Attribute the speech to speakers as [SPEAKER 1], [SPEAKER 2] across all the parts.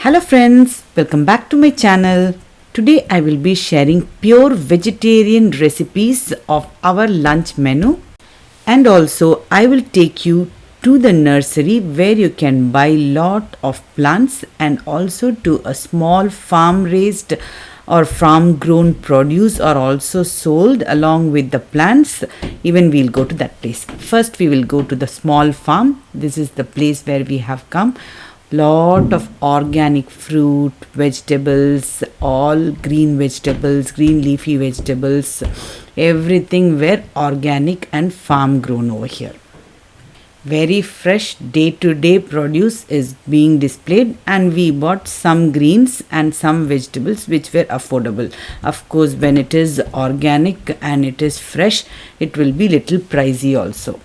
[SPEAKER 1] Hello friends, welcome back to my channel. Today I will be sharing pure vegetarian recipes of our lunch menu, and also I will take you to the nursery where you can buy lot of plants, and also to a small farm raised or farm grown produce are also sold along with the plants. Even we'll go to that place. First we will go to the small farm. This is the place where we have come. Lot of organic fruit, vegetables, all green vegetables, green leafy vegetables, everything were organic and farm grown over here. Very fresh day-to-day produce is being displayed, and we bought some greens and some vegetables which were affordable. Of course, when it is organic and it is fresh, it will be little pricey also.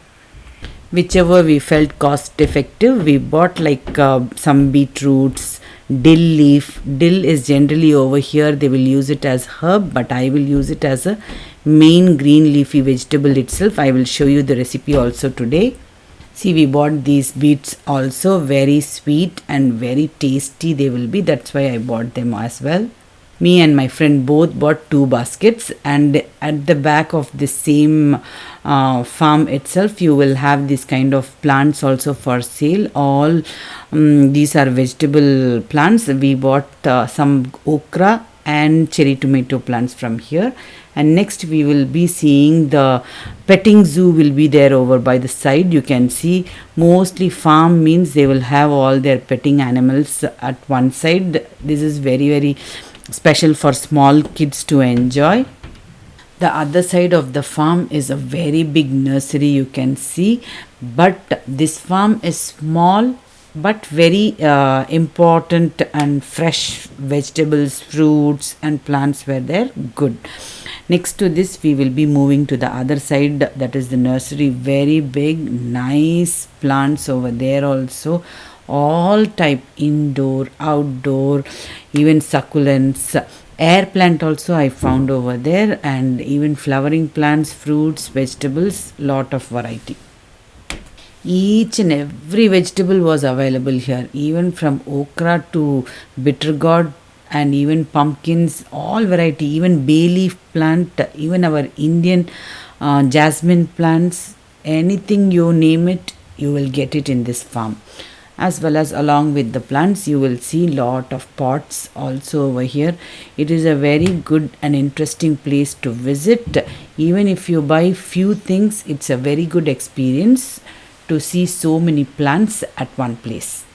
[SPEAKER 1] Whichever we felt cost effective, we bought like some beetroots, dill leaf. Dill is generally over here, they will use it as herb, but I will use it as a main green leafy vegetable itself. I will show you the recipe also today. See, we bought these beets also, very sweet and very tasty they will be. That's why I bought them as well. Me and my friend both bought 2 baskets, and at the back of the same farm itself you will have this kind of plants also for sale. All these are vegetable plants. We bought some okra and cherry tomato plants from here. And next we will be seeing the petting zoo will be there over by the side. You can see mostly farm means they will have all their petting animals at one side. This is very special for small kids to enjoy. The other side of the farm is a very big nursery, you can see, but this farm is small but very important, and fresh vegetables, fruits and plants were there. Good. Next to this we will be moving to the other side, that is the nursery. Very big, nice plants over there also. All type, indoor, outdoor, even succulents. Air plant also I found over there, and even flowering plants, fruits, vegetables, lot of variety. Each and every vegetable was available here, even from okra to bitter gourd and even pumpkins, all variety, even bay leaf plant, even our Indian jasmine plants, anything you name it, you will get it in this farm. As well as along with the plants you will see lot of pots also over here. It is a very good and interesting place to visit. Even if you buy few things, it's a very good experience to see so many plants at one place.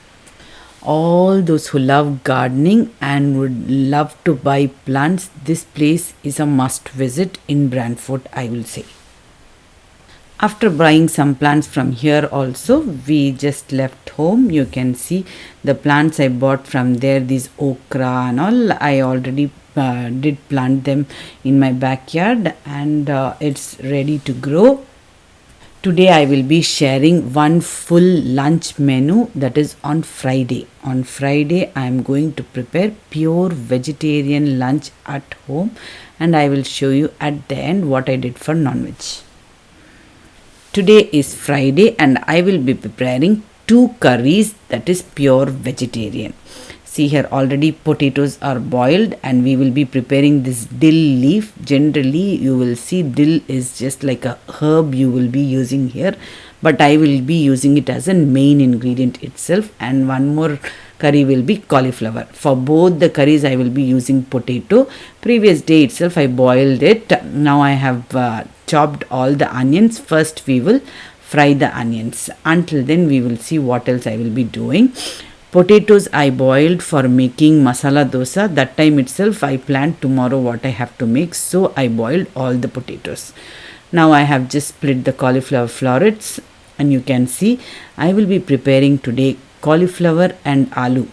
[SPEAKER 1] All those who love gardening and would love to buy plants, this place is a must visit in Brantford, I will say. After buying some plants from here also, we just left home. You can see the plants I bought from there, these okra and all. I already did plant them in my backyard, and it's ready to grow. Today I will be sharing one full lunch menu, that is on Friday. On Friday I am going to prepare pure vegetarian lunch at home, and I will show you at the end what I did for non-veg. Today is Friday and I will be preparing 2 curries, that is pure vegetarian. See here, already potatoes are boiled, and we will be preparing this dill leaf. Generally you will see dill is just like a herb you will be using here, but I will be using it as a main ingredient itself. And one more curry will be cauliflower. For both the curries I will be using potato. Previous day itself I boiled it. Now I have chopped all the onions. First we will fry the onions. Until then we will see what else I will be doing. Potatoes I boiled for making masala dosa. That time itself I planned tomorrow what I have to make, so I boiled all the potatoes. Now I have just split the cauliflower florets, and you can see I will be preparing today cauliflower and aloo.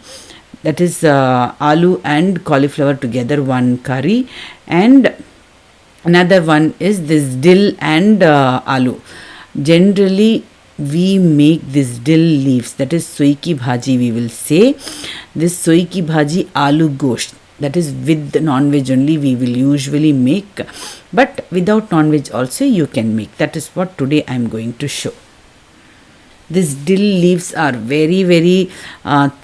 [SPEAKER 1] That is aloo and cauliflower together, one curry, and another one is this dill and aloo. Generally we make this dill leaves, that is soiki bhaji we will say. This soiki bhaji aloo gosht, that is with the non-veg only we will usually make, but without non-veg also you can make. That is what today I am going to show. These dill leaves are very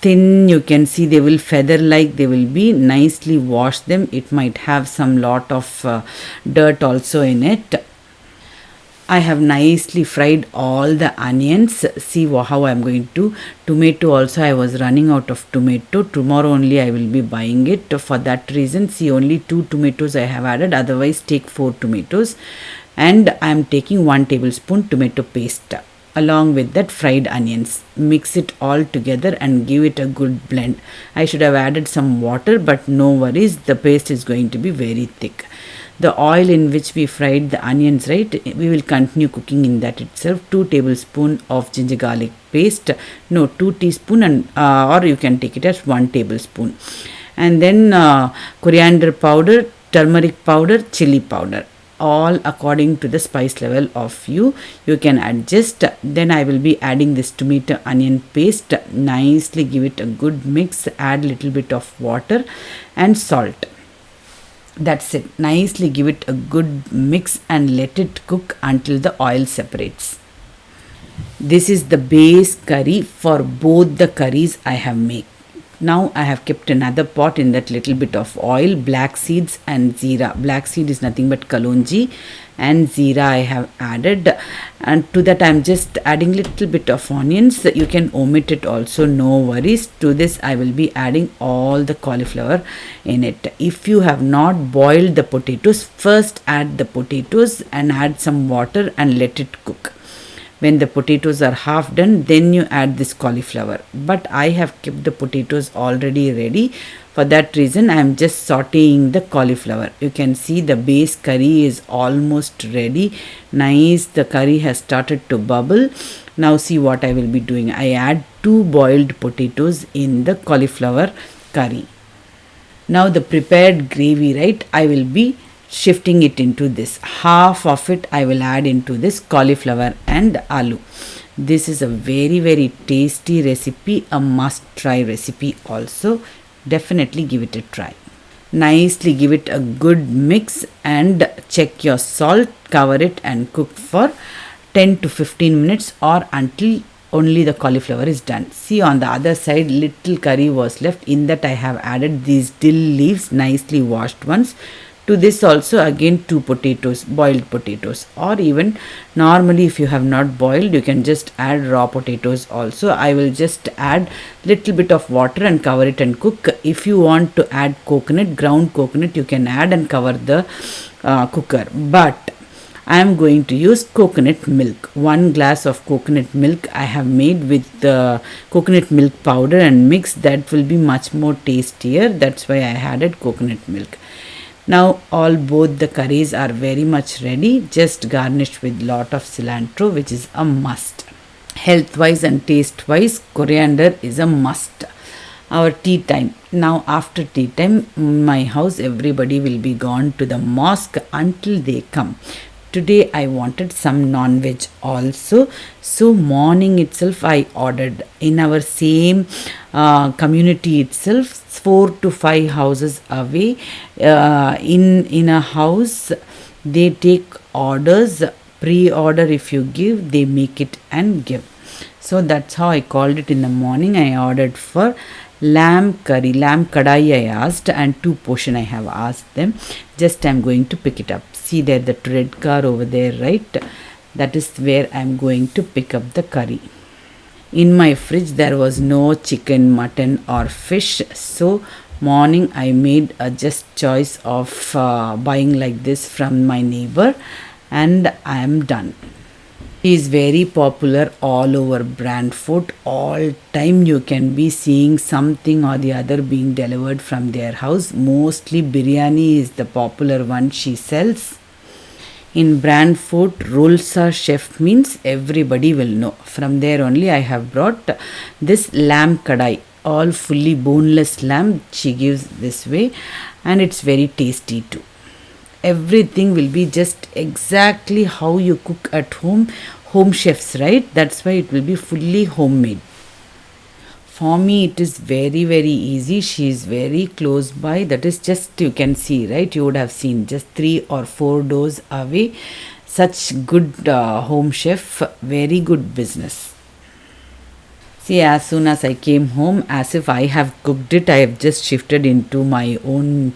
[SPEAKER 1] thin. You can see they will feather like. They will be nicely wash them. It might have some lot of dirt also in it. I have nicely fried all the onions. See how I'm going to. Tomato also, I was running out of tomato. Tomorrow only I will be buying it. For that reason, see, only 2 tomatoes I have added. Otherwise, take 4 tomatoes. And I am taking 1 tablespoon tomato paste along with that fried onions. Mix it all together and give it a good blend. I should have added some water, but no worries. The paste is going to be very thick. The oil in which we fried the onions, right, we will continue cooking in that itself. 2 tablespoon of ginger garlic paste, no, 2 teaspoon, and or you can take it as 1 tablespoon. And then coriander powder, turmeric powder, chili powder, all according to the spice level of you can adjust. Then I will be adding this tomato onion paste. Nicely give it a good mix. Add little bit of water and salt. That's it. Nicely give it a good mix and let it cook until the oil separates. This is the base curry for both the curries I have made. Now I have kept another pot in that little bit of oil, black seeds and zeera. Black seed is nothing but kalonji, and zeera I have added. And to that I am just adding little bit of onions. You can omit it also, no worries. To this I will be adding all the cauliflower in it. If you have not boiled the potatoes, first add the potatoes and add some water and let it cook. When the potatoes are half done, then you add this cauliflower. But I have kept the potatoes already ready. For that reason, I am just sauteing the cauliflower. You can see the base curry is almost ready. Nice, the curry has started to bubble. Now see what I will be doing. I add 2 boiled potatoes in the cauliflower curry. Now the prepared gravy, right, I will be shifting it into this. Half of it I will add into this cauliflower and aloo. This is a very tasty recipe, a must try recipe also. Definitely give it a try. Nicely give it a good mix and check your salt. Cover it and cook for 10 to 15 minutes or until only the cauliflower is done. See, on the other side little curry was left. In that I have added these dill leaves, nicely washed ones. To this also again 2 potatoes, boiled potatoes, or even normally if you have not boiled, you can just add raw potatoes also. I will just add little bit of water and cover it and cook. If you want to add coconut, ground coconut, you can add and cover the cooker. But I am going to use coconut milk. 1 glass of coconut milk I have made with the coconut milk powder and mixed. That will be much more tastier. That's why I added coconut milk. Now both the curries are very much ready. Just garnish with lot of cilantro, which is a must. Health wise and taste wise, coriander is a must. Our tea time. Now after tea time, in my house everybody will be gone to the mosque until they come. Today I wanted some non-veg also. So morning itself I ordered. In our same community itself, 4 to 5 houses away, in a house, they take orders. Pre-order if you give, they make it and give. So that's how I called it in the morning. I ordered for lamb curry, lamb kadai I asked, and 2 portion I have asked them. Just I'm going to pick it up. See there, the red car over there, right? That is where I'm going to pick up the curry. In my fridge there was no chicken, mutton or fish. So morning I made a just choice of buying like this from my neighbor, and I am done. He is very popular all over Brantford. All time you can be seeing something or the other being delivered from their house. Mostly biryani is the popular one she sells. In Brantford, Rolsa chef means everybody will know. From there only I have brought this lamb kadai, all fully boneless lamb she gives this way, and it's very tasty too. Everything will be just exactly how you cook at home chefs, right? That's why it will be fully homemade. For me it is very easy. She is very close by. That is just, you can see, right? You would have seen just 3 or 4 doors away. Such good home chef, very good business. See, as soon as I came home, as if I have cooked it, I have just shifted into my own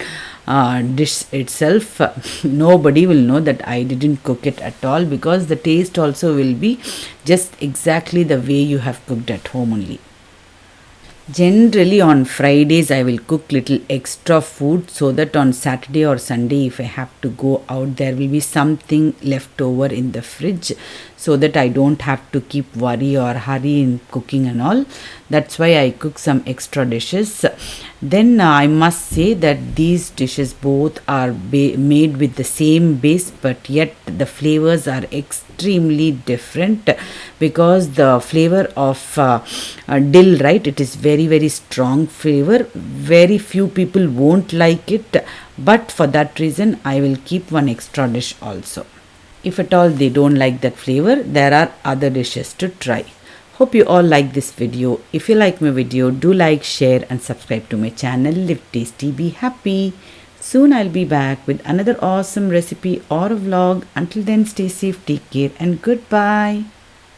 [SPEAKER 1] dish itself. Nobody will know that I didn't cook it at all, because the taste also will be just exactly the way you have cooked at home only. Generally on Fridays I will cook little extra food, so that on Saturday or Sunday if I have to go out, there will be something left over in the fridge, so that I don't have to keep worry or hurry in cooking and all. That's why I cook some extra dishes. Then I must say that these dishes both are made with the same base, but yet the flavors are extremely different, because the flavor of dill, right, it is very strong flavor. Very few people won't like it, but for that reason I will keep one extra dish also. If at all they don't like that flavor, there are other dishes to try. Hope you all like this video. If you like my video, do like, share and subscribe to my channel. Live tasty, be happy. Soon I'll be back with another awesome recipe or a vlog. Until then, stay safe, take care and goodbye.